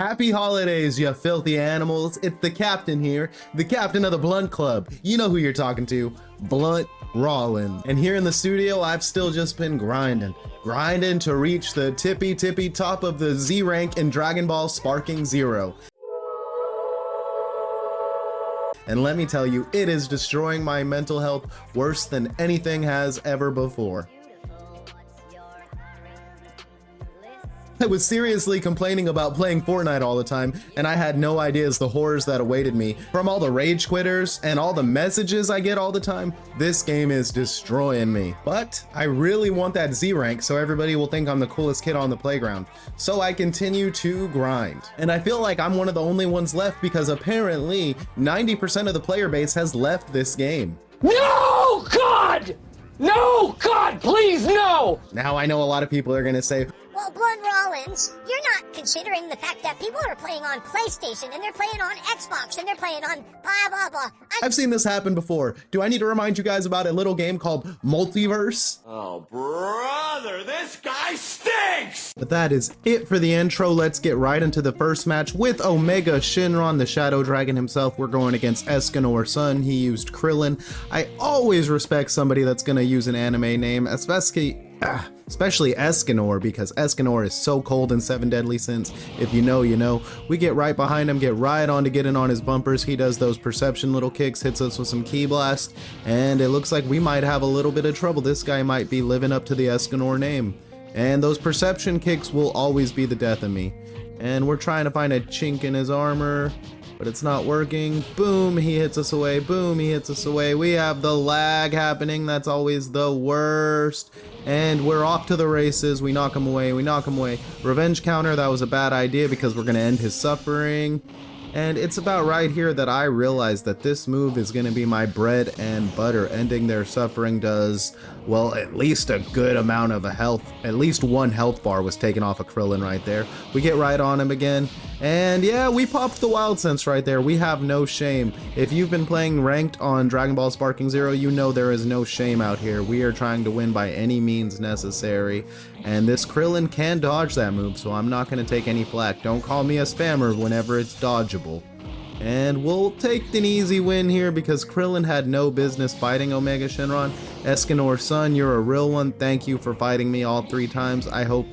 Happy holidays, you filthy animals. It's the captain here, the captain of the Blunt Club. You know who you're talking to, Blunt Rollin. And here in the studio, I've still just been grinding to reach the tippy top of the Z rank in Dragon Ball Sparking Zero. And let me tell you, it is destroying my mental health worse than anything has ever before. I was seriously complaining about playing Fortnite all the time, and I had no ideas the horrors that awaited me. From all the rage quitters and all the messages I get all the time, this game is destroying me. But I really want that Z rank so everybody will think I'm the coolest kid on the playground. So I continue to grind. And I feel like I'm one of the only ones left because apparently 90% of the player base has left this game. No, God! No, God, please, no! Now I know a lot of people are gonna say, well, Blunt Rollins, you're not considering the fact that people are playing on PlayStation and they're playing on Xbox and they're playing on blah, blah, blah. I've seen this happen before. Do I need to remind you guys about a little game called Multiverse? Oh, brother, this guy stinks! But that is it for the intro. Let's get right into the first match with Omega Shenron, the Shadow Dragon himself. We're going against Escanor's son. He used Krillin. I always respect somebody that's gonna use an anime name, especially Escanor, because Escanor is so cold in 7 Deadly Sins. If you know, you know. We get right behind him, get right on to getting on his bumpers. He does those perception little kicks, hits us with some Ki Blast, and it looks like we might have a little bit of trouble. This guy might be living up to the Escanor name. And those perception kicks will always be the death of me. And we're trying to find a chink in his armor, but it's not working. Boom, he hits us away. Boom, he hits us away. We have the lag happening. That's always the worst. And we're off to the races. We knock him away. We knock him away. Revenge counter. That was a bad idea because we're going to end his suffering. And it's about right here that I realized that this move is going to be my bread and butter. Ending their suffering does, well, at least a good amount of a health. At least one health bar was taken off of Krillin right there. We get right on him again. And yeah, we popped the Wild Sense right there. We have no shame. If you've been playing ranked on Dragon Ball Sparking Zero, you know there is no shame out here. We are trying to win by any means necessary. And this Krillin can dodge that move, so I'm not going to take any flack. Don't call me a spammer whenever it's dodgeable. And we'll take an easy win here because Krillin had no business fighting Omega Shenron. Escanor's son, you're a real one. Thank you for fighting me all 3 times. I hope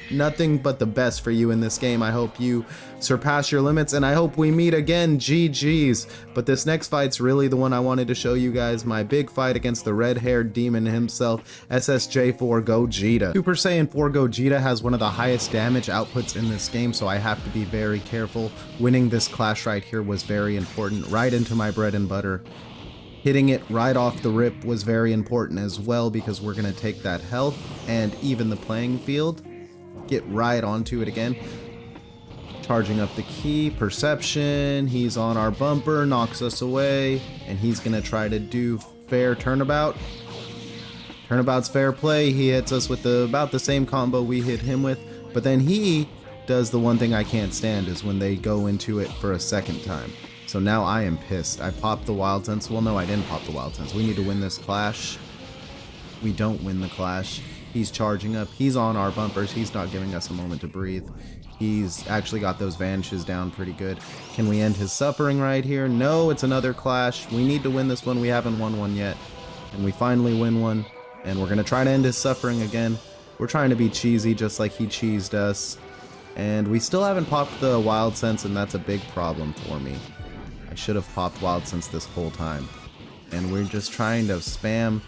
nothing but the best for you in this game. I hope you surpass your limits, and I hope we meet again. GG's. But this next fight's really the one I wanted to show you guys. My big fight against the red-haired demon himself, SSJ4 Gogeta. Super Saiyan 4 Gogeta has one of the highest damage outputs in this game, so I have to be very careful. Winning this clash right here was very important, right into my bread and butter. Hitting it right off the rip was very important as well because we're going to take that health and even the playing field. Get right onto it again. Charging up the key, perception, he's on our bumper, knocks us away, and he's going to try to do fair turnabout. Turnabout's fair play. He hits us with about the same combo we hit him with, but then he does the one thing I can't stand is when they go into it for a second time. So now I am pissed. I popped the Wild Sense. Well, no, I didn't pop the Wild Sense. We need to win this clash. We don't win the clash. He's charging up. He's on our bumpers. He's not giving us a moment to breathe. He's actually got those vanishes down pretty good. Can we end his suffering right here? No, it's another clash. We need to win this one. We haven't won one yet. And we finally win one. And we're going to try to end his suffering again. We're trying to be cheesy just like he cheesed us. And we still haven't popped the Wild Sense, and that's a big problem for me. I should have popped Wild Sense this whole time. And we're just trying to spam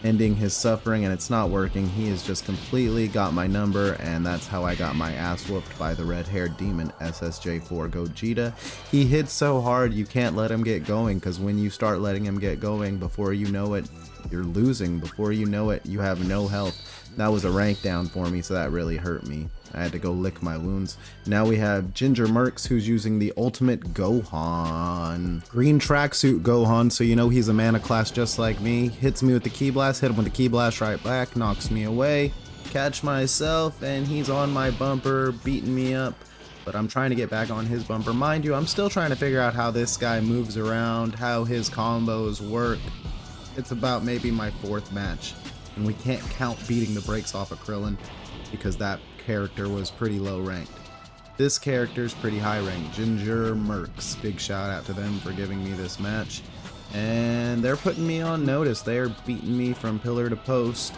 ending his suffering, and it's not working. He has just completely got my number, and that's how I got my ass whooped by the red-haired demon SSJ4 Gogeta. He hits so hard you can't let him get going, because when you start letting him get going, before you know it, you're losing. Before you know it, you have no health. That was a rank down for me, so that really hurt me. I had to go lick my wounds. Now we have Ginger Mercs, who's using the ultimate Gohan. Green tracksuit Gohan, so you know he's a mana class just like me. Hits me with the Ki Blast, hit him with the Ki Blast right back, knocks me away. Catch myself, and he's on my bumper, beating me up. But I'm trying to get back on his bumper. Mind you, I'm still trying to figure out how this guy moves around, how his combos work. It's about maybe my 4th match. And we can't count beating the brakes off of Krillin because that character was pretty low ranked. This character's pretty high ranked. Ginger Mercs. Big shout out to them for giving me this match. And they're putting me on notice. They're beating me from pillar to post.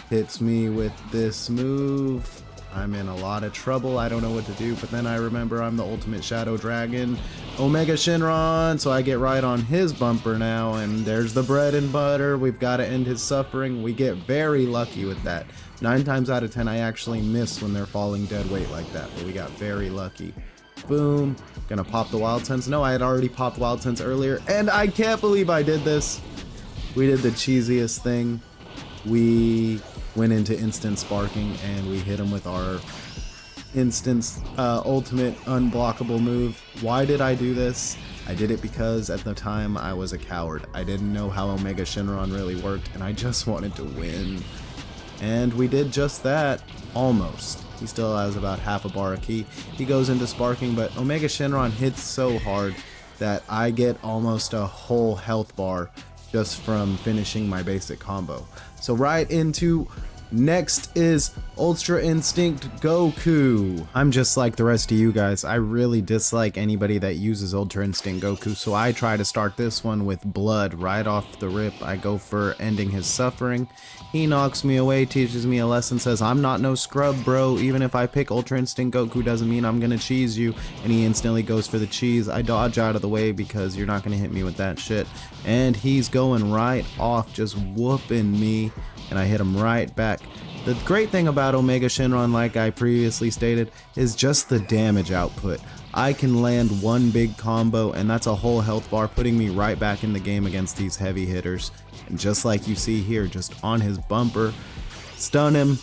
Hits me with this move. I'm in a lot of trouble. I don't know what to do, but then I remember I'm the ultimate Shadow Dragon, Omega Shenron, so I get right on his bumper now, and there's the bread and butter. We've got to end his suffering. We get very lucky with that. 9 times out of 10, I actually miss when they're falling dead weight like that, but we got very lucky. Boom. Gonna pop the Wild Sense. No, I had already popped Wild Sense earlier, and I can't believe I did this. We did the cheesiest thing. We went into instant sparking and we hit him with our instant ultimate unblockable move. Why did I do this? I did it because at the time I was a coward. I didn't know how Omega Shenron really worked and I just wanted to win. And we did just that, almost. He still has about half a bar of ki. He goes into sparking, but Omega Shenron hits so hard that I get almost a whole health bar just from finishing my basic combo. So right into next is Ultra Instinct Goku. I'm just like the rest of you guys. I really dislike anybody that uses Ultra Instinct Goku, so I try to start this one with blood right off the rip. I go for ending his suffering. He knocks me away, teaches me a lesson, says I'm not no scrub, bro. Even if I pick Ultra Instinct Goku doesn't mean I'm gonna cheese you. And he instantly goes for the cheese. I dodge out of the way because you're not gonna hit me with that shit. And he's going right off, just whooping me. And I hit him right back. The great thing about Omega Shenron, like I previously stated, is just the damage output. I can land one big combo and that's a whole health bar, putting me right back in the game against these heavy hitters. And just like you see here, just on his bumper, stun him,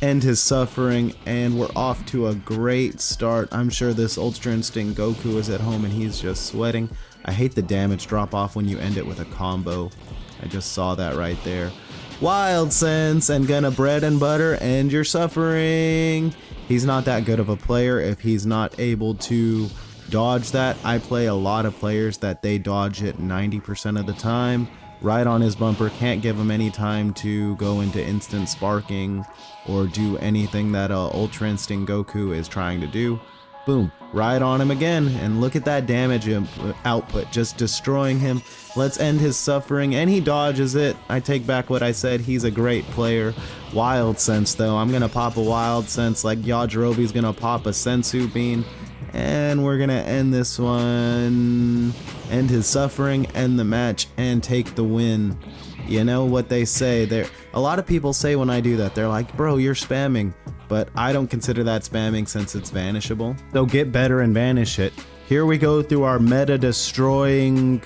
end his suffering, and we're off to a great start. I'm sure this Ultra Instinct Goku is at home and he's just sweating. I hate the damage drop off when you end it with a combo. I just saw that right there. Wild Sense and gonna bread and butter end your suffering. He's not that good of a player if he's not able to dodge that. I play a lot of players that they dodge it 90% of the time. Right on his bumper, can't give him any time to go into instant sparking or do anything that Ultra Instinct Goku is trying to do. Boom, right on him again, and look at that damage output, just destroying him. Let's end his suffering, and he dodges it. I take back what I said, he's a great player. Wild Sense though, I'm gonna pop a Wild Sense like Yajirobe's gonna pop a Sensu Bean, and we're gonna end this one, end his suffering, end the match, and take the win. You know what they say, a lot of people say when I do that, they're like, bro, you're spamming. But I don't consider that spamming since it's vanishable. So get better and vanish it. Here we go through our meta destroying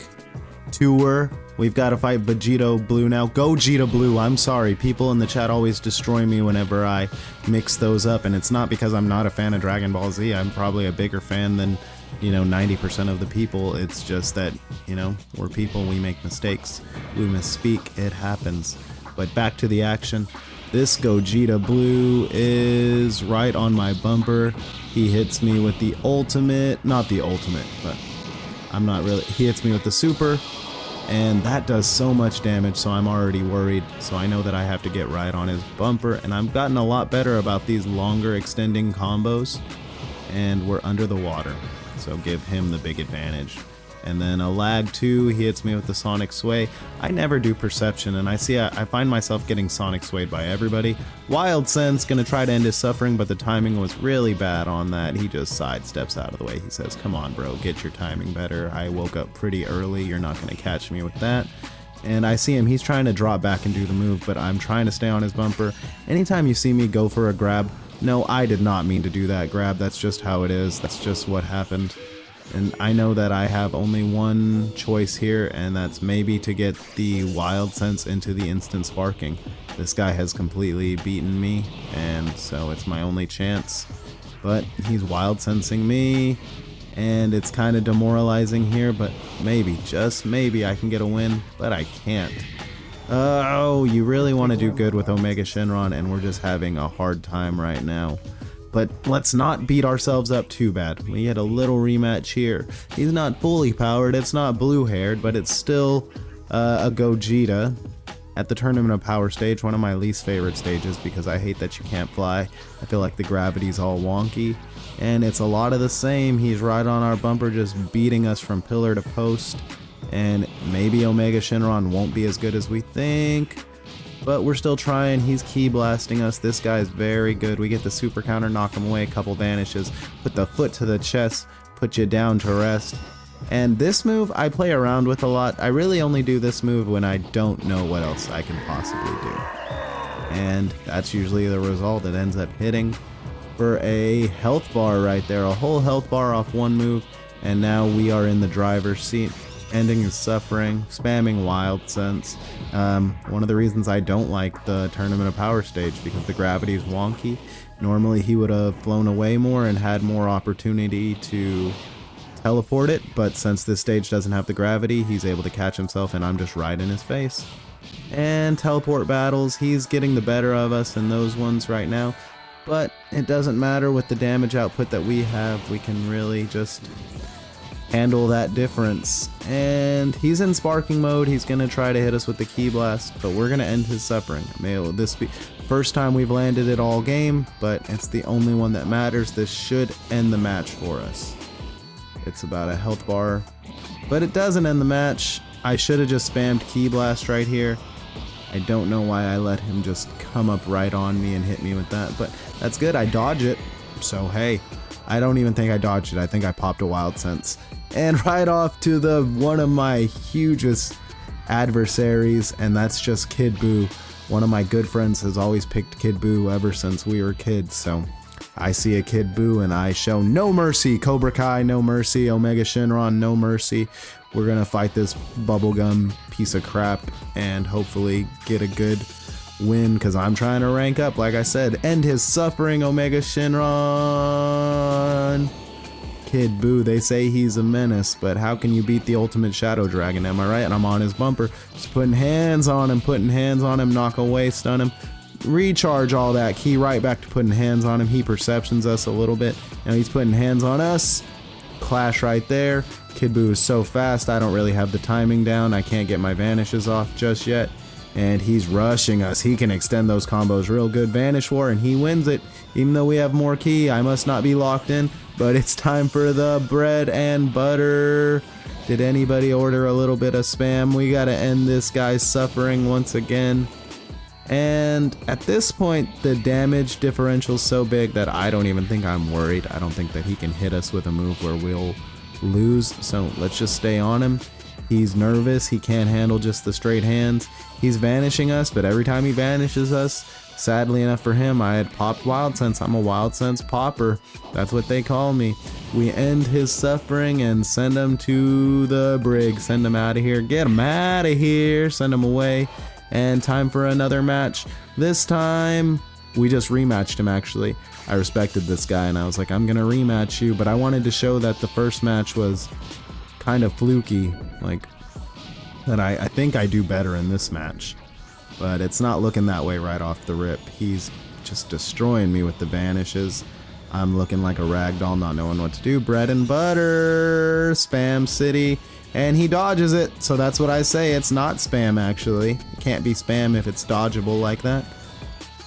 tour. We've got to fight Vegito Blue now. Gogeta Blue, I'm sorry. People in the chat always destroy me whenever I mix those up. And it's not because I'm not a fan of Dragon Ball Z. I'm probably a bigger fan than, 90% of the people. It's just that, we're people, we make mistakes. We misspeak, it happens. But back to the action. This Gogeta Blue is right on my bumper. He hits me with the ultimate, not the ultimate, but I'm not really, he hits me with the super, and that does so much damage, so I'm already worried. So I know that I have to get right on his bumper, and I've gotten a lot better about these longer extending combos, and we're under the water, so give him the big advantage. And then a lag 2, he hits me with the Sonic Sway. I never do perception, and I find myself getting Sonic Swayed by everybody. Wild Sense gonna try to end his suffering, but the timing was really bad on that. He just sidesteps out of the way. He says, come on bro, get your timing better. I woke up pretty early, you're not gonna catch me with that. And I see him, he's trying to drop back and do the move, but I'm trying to stay on his bumper. Anytime you see me go for a grab, no, I did not mean to do that grab, that's just how it is, that's just what happened. And I know that I have only one choice here, and that's maybe to get the Wild Sense into the instant sparking. This guy has completely beaten me, and so it's my only chance. But he's Wild Sensing me, and it's kind of demoralizing here, but maybe, just maybe, I can get a win, but I can't. Oh, you really want to do good with Omega Shenron, and we're just having a hard time right now. But let's not beat ourselves up too bad. We had a little rematch here. He's not fully powered, it's not blue-haired, but it's still a Gogeta. At the Tournament of Power stage, one of my least favorite stages because I hate that you can't fly. I feel like the gravity's all wonky. and it's a lot of the same. He's right on our bumper, just beating us from pillar to post. And maybe Omega Shenron won't be as good as we think, but we're still trying. He's key blasting us. This guy's very good. We get the super counter, knock him away, a couple vanishes, put the foot to the chest, put you down to rest. And this move I play around with a lot. I really only do this move when I don't know what else I can possibly do. And that's usually the result. It ends up hitting for a health bar right there, a whole health bar off one move. And now we are in the driver's seat, ending his suffering, spamming Wild Sense. One of the reasons I don't like the Tournament of Power stage, because the gravity is wonky. Normally he would have flown away more and had more opportunity to teleport it, but since this stage doesn't have the gravity, he's able to catch himself and I'm just right in his face. And teleport battles, he's getting the better of us in those ones right now, but it doesn't matter with the damage output that we have. We can really just handle that difference. And he's in sparking mode. He's gonna try to hit us with the Ki Blast, but we're gonna end his suffering. May this be first time we've landed it all game, but it's the only one that matters. This should end the match for us. It's about a health bar, but it doesn't end the match. I should have just spammed Ki Blast right here. I don't know why I let him just come up right on me and hit me with that, but that's good. I dodge it, so hey, I don't even think I dodged it. I think I popped a Wild Sense. And right off to the one of my hugest adversaries, and that's just Kid Buu. One of my good friends has always picked Kid Buu ever since we were kids, so I see a Kid Buu and I show no mercy. Cobra Kai, no mercy. Omega Shenron, no mercy. We're gonna fight this bubblegum piece of crap and hopefully get a good win, because I'm trying to rank up. Like I said, end his suffering, Omega Shenron. Kid Buu, they say he's a menace, but how can you beat the ultimate Shadow Dragon, am I right? And I'm on his bumper, just putting hands on him, knock away, stun him, recharge all that Ki right back to putting hands on him. He perceptions us a little bit, and he's putting hands on us. Clash right there. Kid Buu is so fast, I don't really have the timing down. I can't get my vanishes off just yet. And he's rushing us. He can extend those combos real good. Vanish War, and he wins it. Even though we have more Ki, I must not be locked in. But it's time for the bread and butter. Did anybody order a little bit of spam? We gotta end this guy's suffering once again. And at this point, the damage differential is so big that I don't even think I'm worried. I don't think that he can hit us with a move where we'll lose. So let's just stay on him. He's nervous. He can't handle just the straight hands. He's vanishing us, but every time he vanishes us, sadly enough for him, I had popped Wild Sense. I'm a Wild Sense popper. That's what they call me. We end his suffering and send him to the brig. Send him out of here. Get him out of here. Send him away. And time for another match. This time, we just rematched him actually. I respected this guy and I was like, I'm gonna rematch you, but I wanted to show that the first match was kind of fluky. Like, that I think I do better in this match. But it's not looking that way right off the rip. He's just destroying me with the vanishes. I'm looking like a ragdoll, not knowing what to do. Bread and butter, spam city, and he dodges it. So that's what I say. It's not spam, actually. It can't be spam if it's dodgeable like that.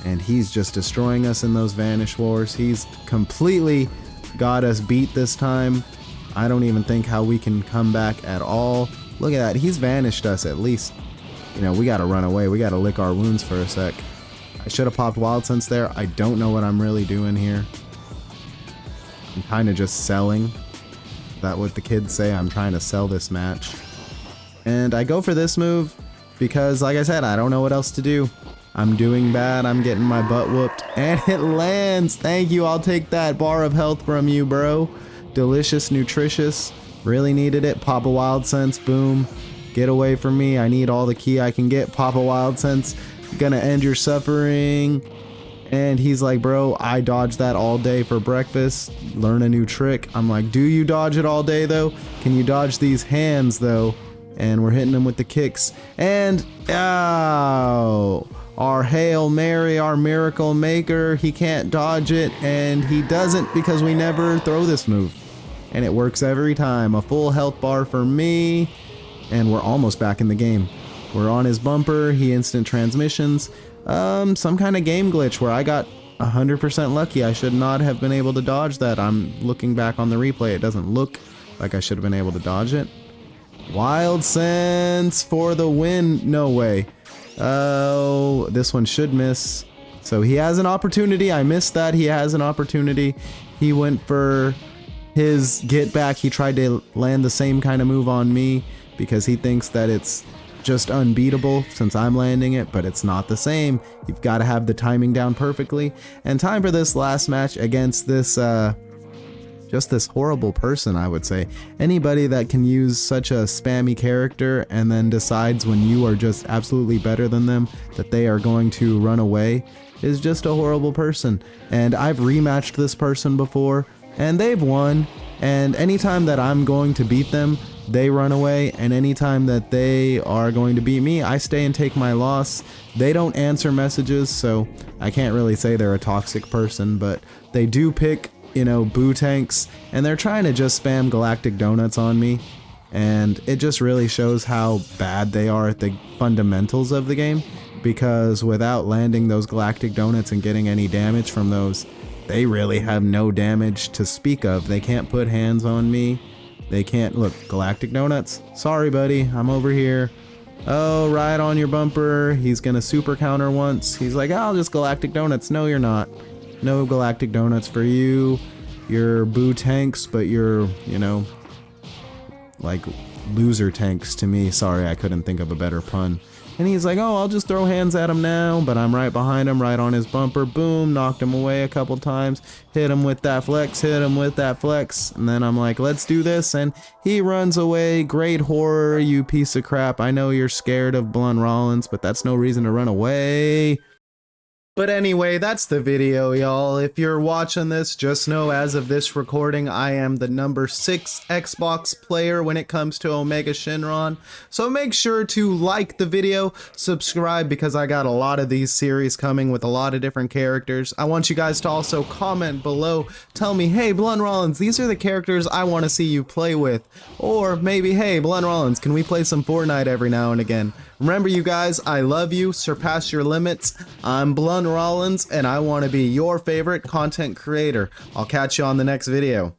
And he's just destroying us in those vanish wars. He's completely got us beat this time. I don't even think how we can come back at all. Look at that. He's vanished us at least. You know, we gotta run away. We gotta lick our wounds for a sec. I should have popped Wild Sense there. I don't know what I'm really doing here. I'm kind of just selling. Is that what the kids say? I'm trying to sell this match. And I go for this move because, like I said, I don't know what else to do. I'm doing bad. I'm getting my butt whooped. And it lands. Thank you. I'll take that bar of health from you, bro. Delicious, nutritious. Really needed it. Pop a Wild Sense. Boom. Get away from me. I need all the Ki I can get. Pop a Wild Sense. Gonna end your suffering. And he's like, bro, I dodged that all day for breakfast. Learn a new trick. I'm like, do you dodge it all day though? Can you dodge these hands though? And we're hitting him with the kicks. And, oh, our Hail Mary, our miracle maker, he can't dodge it. And he doesn't because we never throw this move. And it works every time. A full health bar for me. And we're almost back in the game. We're on his bumper. He instant transmissions. Some kind of game glitch where I got 100% lucky. I should not have been able to dodge that. I'm looking back on the replay. It doesn't look like I should have been able to dodge it. Wild Sense for the win. No way. Oh, this one should miss. So he has an opportunity. I missed that. He has an opportunity. He went for his get back. He tried to land the same kind of move on me because he thinks that it's just unbeatable since I'm landing it, but it's not the same. You've got to have the timing down perfectly. And time for this last match against this just this horrible person, I would say. Anybody that can use such a spammy character and then decides when you are just absolutely better than them that they are going to run away is just a horrible person. And I've rematched this person before and they've won, and anytime that I'm going to beat them, they run away, and anytime that they are going to beat me, I stay and take my loss. They don't answer messages, so I can't really say they're a toxic person, but they do pick, you know, boo tanks, and they're trying to just spam galactic donuts on me, and it just really shows how bad they are at the fundamentals of the game, because without landing those galactic donuts and getting any damage from those, they really have no damage to speak of. They can't put hands on me. They can't. Look, galactic donuts. Sorry, buddy. I'm over here. Oh, right on your bumper. He's gonna super counter once. He's like, I'll just galactic donuts. No, you're not. No galactic donuts for you. You're boo tanks, but you're, you know, like loser tanks to me. Sorry, I couldn't think of a better pun. And he's like, oh, I'll just throw hands at him now, but I'm right behind him, right on his bumper. Boom, knocked him away a couple times. Hit him with that flex, hit him with that flex. And then I'm like, let's do this. And he runs away. Great horror, you piece of crap. I know you're scared of Blunt Rollins, but that's no reason to run away. But anyway, that's the video, y'all. If you're watching this, just know as of this recording, I am the number 6 Xbox player when it comes to Omega Shenron. So make sure to like the video, subscribe, because I got a lot of these series coming with a lot of different characters. I want you guys to also comment below. Tell me, hey, Blunt Rollins, these are the characters I want to see you play with. Or maybe, hey, Blunt Rollins, can we play some Fortnite every now and again? Remember, you guys, I love you. Surpass your limits. I'm Blunt Rollins, and I want to be your favorite content creator. I'll catch you on the next video.